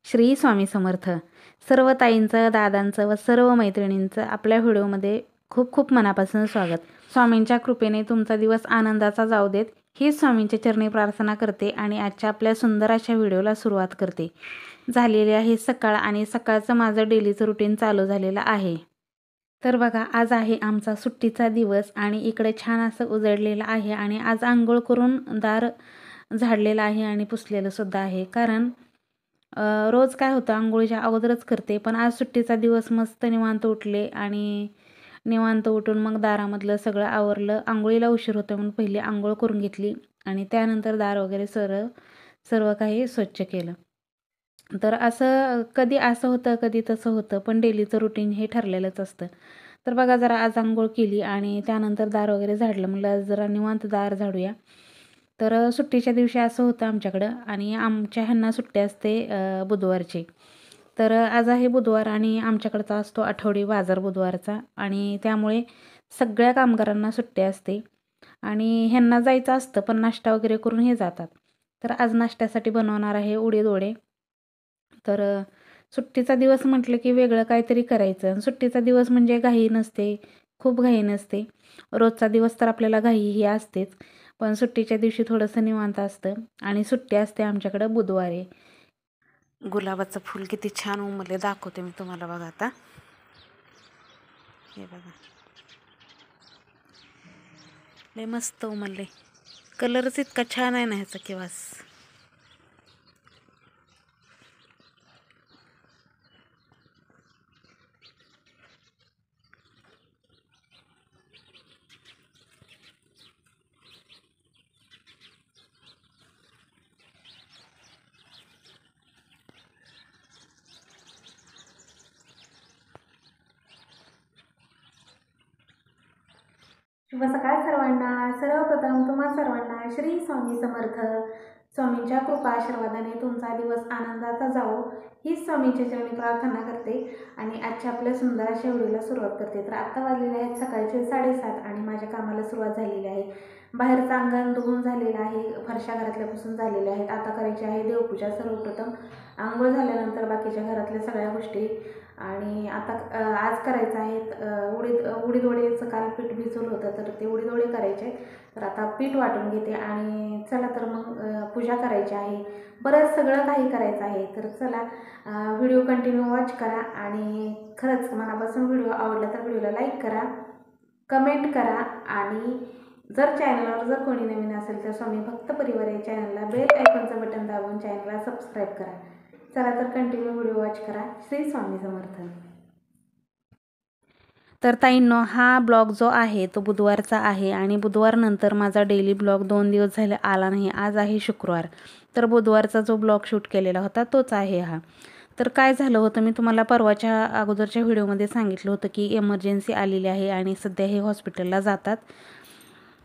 श्री स्वामी समर्थ. सर्व ताईंचं, दादांचं व सर्व मैत्रिणींचं आपल्या व्हिडिओमध्ये खूप खूप मनापासून स्वागत. स्वामींच्या कृपेने तुमचा दिवस आनंदाचा जाऊ देत, हीच स्वामींच्या चरणी प्रार्थना करते आणि आजच्या आपल्या सुंदर अशा व्हिडिओला सुरुवात करते. झालेली आहे सकाळ आणि सकाळचं माझं डेलीचं रुटीन चालू झालेलं आहे. तर बघा, आज आहे आमचा सुट्टीचा दिवस आणि इकडे छान असं उजळलेलं आहे आणि आज अंघोळ करून दार झाडलेलं आहे आणि पुसलेलं सुद्धा आहे. कारण रोज काय होतं, अंघोळीच्या अगोदरच करते, पण आज सुट्टीचा दिवस मस्त निवांत उठले आणि निवांत उठून मग दारामधलं सगळं आवरलं. अंघोळीला उशीर होतं म्हणून पहिली अंघोळ करून घेतली आणि त्यानंतर दार वगैरे सर्व काही स्वच्छ केलं. तर असं कधी असं होतं, कधी तसं होतं, पण डेलीचं रुटीन हे ठरलेलंच असतं. तर बघा, जरा आज अंघोळ केली आणि त्यानंतर दार वगैरे झाडलं. म्हणलं जरा निवांत दार झाडूया. तर सुट्टीच्या दिवशी असं होतं आमच्याकडं आणि आमच्या ह्यांना सुट्टी असते बुधवारची. तर आज आहे बुधवार आणि आमच्याकडचा असतो आठवडी बाजार बुधवारचा आणि त्यामुळे सगळ्या कामगारांना सुट्टी असते आणि ह्यांना जायचं असतं, पण नाश्ता वगैरे करून हे जातात. तर आज नाश्त्यासाठी बनवणार आहे उडीद वडे. तर सुट्टीचा दिवस म्हटलं की वेगळं काहीतरी करायचं. सुट्टीचा दिवस म्हणजे घाई नसते, खूप घाई नसते. रोजचा दिवस तर आपल्याला घाई ही असतेच, पण सुट्टीच्या दिवशी थोडंसं निवांत असतं आणि सुट्टी असते आमच्याकडं बुधवारी. गुलाबाचं फूल किती छान उमलले दाखवते मी तुम्हाला. बघा आता, हे बघा, लय मस्त उमलले. कलरच इतका छान आहे ना ह्याचा केव्हाच. शुभ सकाळ सर्वांना. सर्वप्रथम तुम्हा सर्वांना श्री स्वामी समर्थ. स्वामींच्या कृपा आशीर्वादाने तुमचा दिवस आनंदाचा जावो हीच स्वामींच्या चरणी प्रार्थना करते आणि आजच्या आपल्या सुंदर अशा व्हिडिओला सुरुवात करते. तर आत्ता वाजलेले आहेत सकाळचे 7:30 आणि माझ्या कामाला सुरुवात झालेली आहे. बाहेरचं अंगण धुवून झालेलं आहे, फरशा घरातल्यापासून झालेल्या आहेत. आता करायची आहे देवपूजा. सर्वप्रथम आंघोळ झाल्यानंतर बाकीच्या घरातल्या सगळ्या गोष्टी आणि आता आज करायचं आहेत उडीद वड्याचं काल पीठ भिजवलं होतं, तर ते उडीद वडे करायचे. तर आता पीठ वाटून घेते आणि चला तर मग पूजा करायची आहे. बरंच सगळं काही करायचं आहे. तर चला, व्हिडिओ कंटिन्यू वॉच करा आणि खरंच मनापासून व्हिडिओ आवडला तर व्हिडिओला लाईक करा, कमेंट करा आणि जर चॅनलवर जर कोणी नवीन असेल तर स्वामी भक्त परिवार या चॅनलला बेल आयकॉनचं बटन दाबून चॅनलला सबस्क्राईब करा. चला तर कंटिन्यू व्हिडिओ वॉच करा. श्री स्वामी समर्थ. तर ताईंनो, हा ब्लॉग जो आहे तो बुधवारचा आहे आणि बुधवारनंतर माझा डेली ब्लॉग 2 दिवस झाले आला नाही. आज आहे शुक्रवार. तर बुधवारचा जो ब्लॉग शूट केलेला होता तोच आहे हा. तर काय झालं होतं, मी तुम्हाला परवाच्या अगोदरच्या व्हिडिओमध्ये सांगितलं होतं की इमर्जन्सी आलेली आहे आणि सध्या हे हॉस्पिटलला जातात.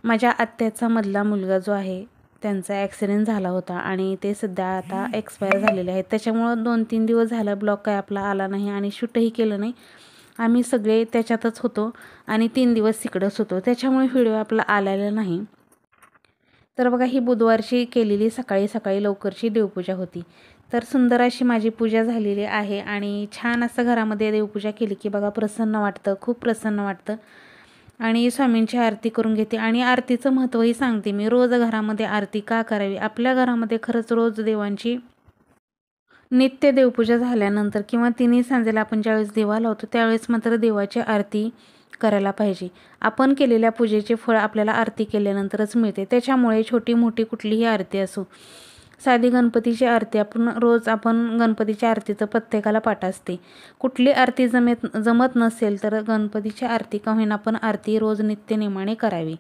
माझ्या आत्याचा मधला मुलगा जो आहे त्यांचा ॲक्सिडेंट झाला होता आणि ते सध्या आता एक्सपायर झालेले आहेत. त्याच्यामुळं 2-3 दिवस झाला ब्लॉग काय आपला आला नाही आणि शूटही केलं नाही. आम्ही सगळे त्याच्यातच होतो आणि 3 दिवस तिकडंच होतो, त्याच्यामुळे व्हिडिओ आपला आलेला नाही. तर बघा, ही बुधवारची केलेली सकाळी सकाळी लवकरची देवपूजा होती. तर सुंदर अशी माझी पूजा झालेली आहे आणि छान असं घरामध्ये देवपूजा केली की बघा प्रसन्न वाटतं, खूप प्रसन्न वाटतं. आणि स्वामींची आरती करून घेते आणि आरतीचं महत्त्वही सांगते मी. रोज घरामध्ये आरती का करावी? आपल्या घरामध्ये खरंच रोज देवांची नित्य देवपूजा झाल्यानंतर किंवा तिन्ही सांजेला आपण ज्यावेळेस दिवा लावतो त्यावेळेस मात्र देवाची आरती करायला पाहिजे. आपण केलेल्या पूजेचे फळ आपल्याला आरती केल्यानंतरच मिळते. त्याच्यामुळे छोटी मोठी कुठलीही आरती असो, साधी गणपतीची आरती आपण गणपतीच्या आरतीचं प्रत्येकाला पाठ असते. कुठली आरती जमत नसेल तर गणपतीची आरती का होईना पण आरती रोज नित्यनेमाने करावी.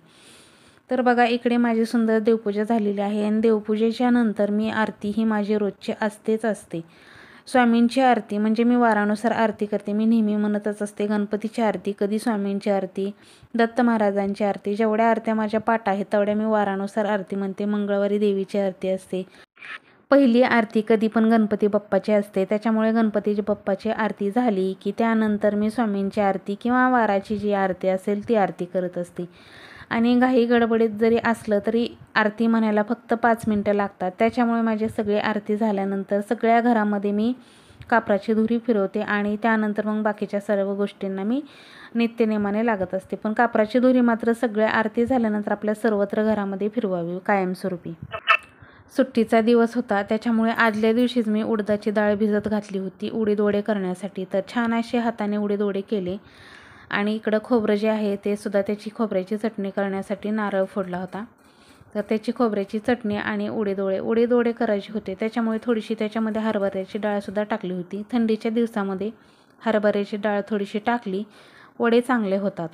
तर बघा, इकडे माझी सुंदर देवपूजा झालेली आहे आणि देवपूजेच्या नंतर मी आरती ही माझी रोजची असते. स्वामींची आरती म्हणजे मी वारानुसार आरती करते. मी नेहमी म्हणतच असते गणपतीची आरती, कधी स्वामींची आरती, दत्त महाराजांची आरती. जेवढ्या आरत्या माझ्या पाठ आहेत तेवढ्या मी वारानुसार आरती म्हणते. मंगळवारी देवीची आरती असते. पहिली आरती कधी पण गणपती बाप्पाची असते, त्याच्यामुळे गणपती बाप्पाची आरती झाली की त्यानंतर मी स्वामींची आरती किंवा वाराची जी आरती असेल ती आरती करत असते. आणि घाई गडबडीत जरी असलं तरी आरती म्हणायला फक्त 5 मिनटं लागतात. त्याच्यामुळे माझे सगळे आरती झाल्यानंतर सगळ्या घरामध्ये मी कापराची धुरी फिरवते आणि त्यानंतर मग बाकीच्या सर्व गोष्टींना मी नित्यनेमाने लागत असते. पण कापराची धुरी मात्र सगळ्या आरती झाल्यानंतर आपल्या सर्वत्र घरामध्ये फिरवावी कायमस्वरूपी. सुट्टीचा दिवस होता त्याच्यामुळे आदल्या दिवशीच मी उडदाची डाळ भिजत घातली होती उडीद वडे करण्यासाठी. तर छान असे हाताने उडीद वडे केले आणि इकडं खोबरं जे आहे ते सुद्धा त्याची खोबऱ्याची चटणी करण्यासाठी नारळ फोडला होता. तर त्याची खोबऱ्याची चटणी आणि उडीद वडे करायचे होते. त्याच्यामुळे थोडीशी त्याच्यामध्ये हरभऱ्याची डाळसुद्धा टाकली होती. थंडीच्या दिवसामध्ये हरभऱ्याची डाळ थोडीशी टाकली, वडे चांगले होतात.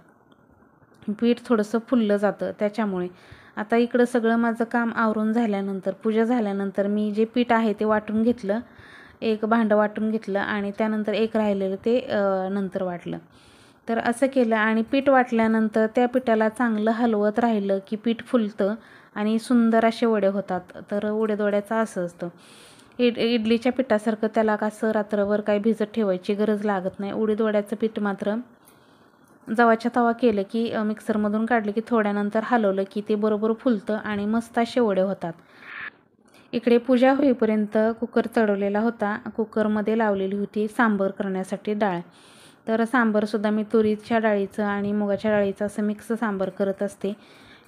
पीठ थोडंसं फुललं जातं त्याच्यामुळे. आता इकडं सगळं माझं काम आवरून झाल्यानंतर, पूजा झाल्यानंतर मी जे पीठ आहे ते वाटून घेतलं. एक भांडं वाटून घेतलं आणि त्यानंतर एक राहिलेलं ते नंतर वाटलं. तर असं केलं आणि पीठ वाटल्यानंतर त्या पिठाला चांगलं हलवत राहिलं की पीठ फुलतं आणि सुंदर असे वडे होतात. तर उडीद वड्याचं असं असतं. इडलीच्या पिठासारखं त्याला कसं रात्रभर काही भिजत ठेवायची गरज लागत नाही. उडीद वड्याचं पीठ मात्र जवाच्या तवा केलं की मिक्सरमधून काढलं की थोड्यानंतर हलवलं की ते बरोबर फुलतं आणि मस्त असे वडे होतात. इकडे पूजा होईपर्यंत कुकर चढवलेला होता. कुकरमध्ये लावलेली होती सांबर करण्यासाठी डाळ. तर सांबरसुद्धा मी तुरीच्या डाळीचं आणि मुगाच्या डाळीचं असं मिक्स सांबर करत असते,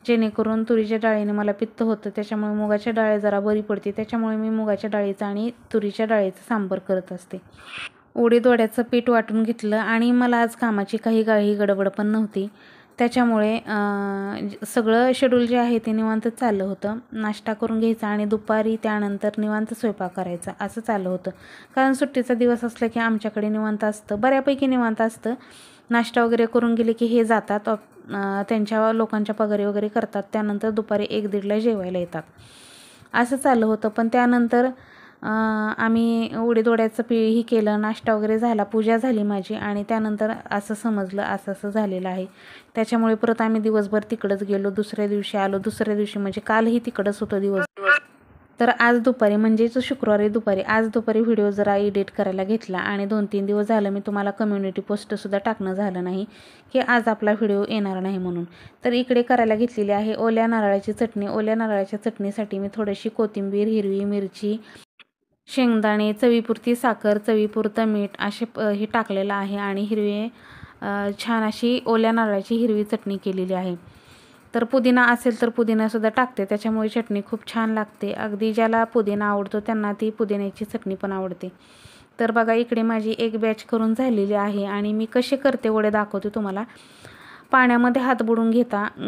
जेणेकरून तुरीच्या डाळीने मला पित्त होतं. त्याच्यामुळे मुगाच्या डाळ जरा बरी पडते. त्याच्यामुळे मी मुगाच्या डाळीचं आणि तुरीच्या डाळीचं सांबर करत असते. उडीद वड्याचं पीठ वाटून घेतलं आणि मला आज कामाची काही घाई गडबड पण नव्हती. त्याच्यामुळे सगळं शेड्यूल जे आहे ते निवांतच चाललं होतं. नाश्ता करून घ्यायचा आणि दुपारी त्यानंतर निवांत स्वयंपाक करायचा असं चाललं होतं. कारण सुट्टीचा दिवस असला की आमच्याकडे निवांत असतं, बऱ्यापैकी निवांत असतं. नाश्ता वगैरे करून गेले की हे जातात त्यांच्या लोकांच्या पगारी वगैरे करतात. त्यानंतर दुपारी 1-1:30ला जेवायला येतात. असं चाललं होतं. पण त्यानंतर आम्ही उडीद वड्याचं ही केलं, नाश्ता वगैरे झाला, पूजा झाली माझी आणि त्यानंतर असं समजलं असं झालेलं आहे. त्याच्यामुळे परत आम्ही दिवसभर तिकडंच गेलो. दुसऱ्या दिवशी आलो. दुसऱ्या दिवशी म्हणजे कालही तिकडंच होतं दिवस. तर आज दुपारी म्हणजेच शुक्रवारी दुपारी आज दुपारी व्हिडिओ जरा एडिट करायला घेतला आणि 2-3 दिवस झालं मी तुम्हाला कम्युनिटी पोस्टसुद्धा टाकणं झालं नाही की आज आपला व्हिडिओ येणार नाही म्हणून. तर इकडे करायला घेतलेली आहे ओल्या नारळाची चटणी. ओल्या नारळाच्या चटणीसाठी मी थोडीशी कोथिंबीर, हिरवी मिरची, शेंगदाणे, चवीपुरती साखर, चवीपुरतं मीठ असे हे टाकलेलं आहे आणि छान अशी ओल्या नारळाची हिरवी चटणी केलेली आहे. तर पुदिना असेल तर पुदिनासुद्धा टाकते, त्याच्यामुळे चटणी खूप छान लागते. अगदी ज्याला पुदिना आवडतो त्यांना ती पुदिन्याची चटणी पण आवडते. तर बघा इकडे माझी एक बॅच करून झालेली आहे आणि मी कसे करते वडे दाखवते तुम्हाला. पाण्यामध्ये हात बुडवून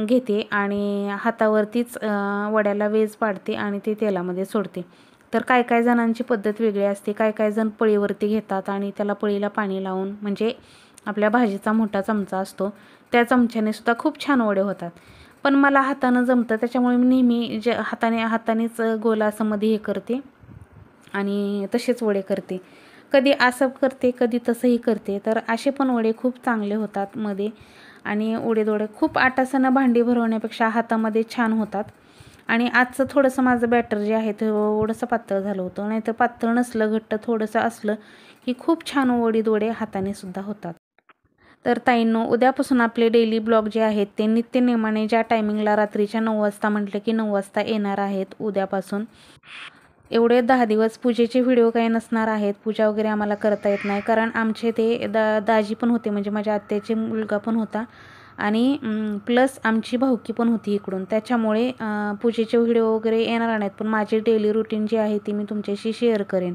घेते आणि हातावरतीच वड्याला वेज पाडते आणि ते तेलामध्ये सोडते. तर काय जणांची पद्धत वेगळी असते. काय जण पळीवरती घेतात आणि त्याला पळीला पाणी लावून, म्हणजे आपल्या भाजीचा मोठा चमचा असतो त्या चमच्याने सुद्धा खूप छान वडे होतात. पण मला हातानं जमतं त्याच्यामुळे मी नेहमी हातानेच गोल असं मध्ये हे करते आणि तसेच वडे करते. कधी असं करते, कधी तसंही करते. तर असे पण वडे खूप चांगले होतात मध्ये. आणि उडीद वडे खूप आटासानं भांडी भरवण्यापेक्षा हातामध्ये छान होतात. आणि आजचं थोडंसं माझं बॅटर जे आहे थोडंसं पातळ झालं होतं, नाहीतर पातळ नसलं घट्ट थोडंसं असलं की खूप छान उडीद वडे हाताने सुद्धा होतात. तर ताईंनो, उद्यापासून आपले डेली ब्लॉग जे आहेत ते नित्यनेमाने ज्या टायमिंगला रात्रीच्या 9 वाजता म्हटलं की 9 वाजता येणार आहेत उद्यापासून. एवढे 10 दिवस पूजेचे व्हिडिओ काही नसणार आहेत. पूजा वगैरे आम्हाला करता येत नाही कारण आमचे ते दाजी पण होते, म्हणजे माझ्या आत्याचे मुलगा पण होता आणि प्लस आमची भाऊकी पण होती इकडून. त्याच्यामुळे पूजेचे व्हिडिओ वगैरे येणार नाहीत. पण माझी डेली रुटीन जी आहे ती मी तुमच्याशी शेअर करेन.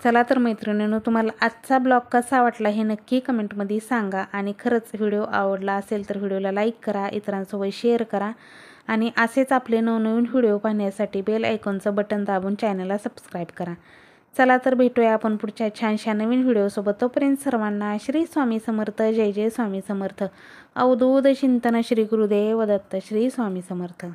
चला तर मैत्रिणींनो, तुम्हाला आजचा ब्लॉग कसा वाटला हे नक्की कमेंटमध्ये सांगा. आणि खरंच व्हिडिओ आवडला असेल तर व्हिडिओला लाईक करा, इतरांसोबत शेअर करा आणि असेच आपले नवनवीन व्हिडिओ पाहण्यासाठी बेल आयकॉनचं बटन दाबून चॅनलला सबस्क्राईब करा. चला तर भेटूया आपण पुढच्या छानशा नवीन व्हिडिओसोबत. तोपर्यंत सर्वांना श्री स्वामी समर्थ. जय जय स्वामी समर्थ. अवधूत चिंतन श्री गुरुदेव दत्त. श्री स्वामी समर्थ.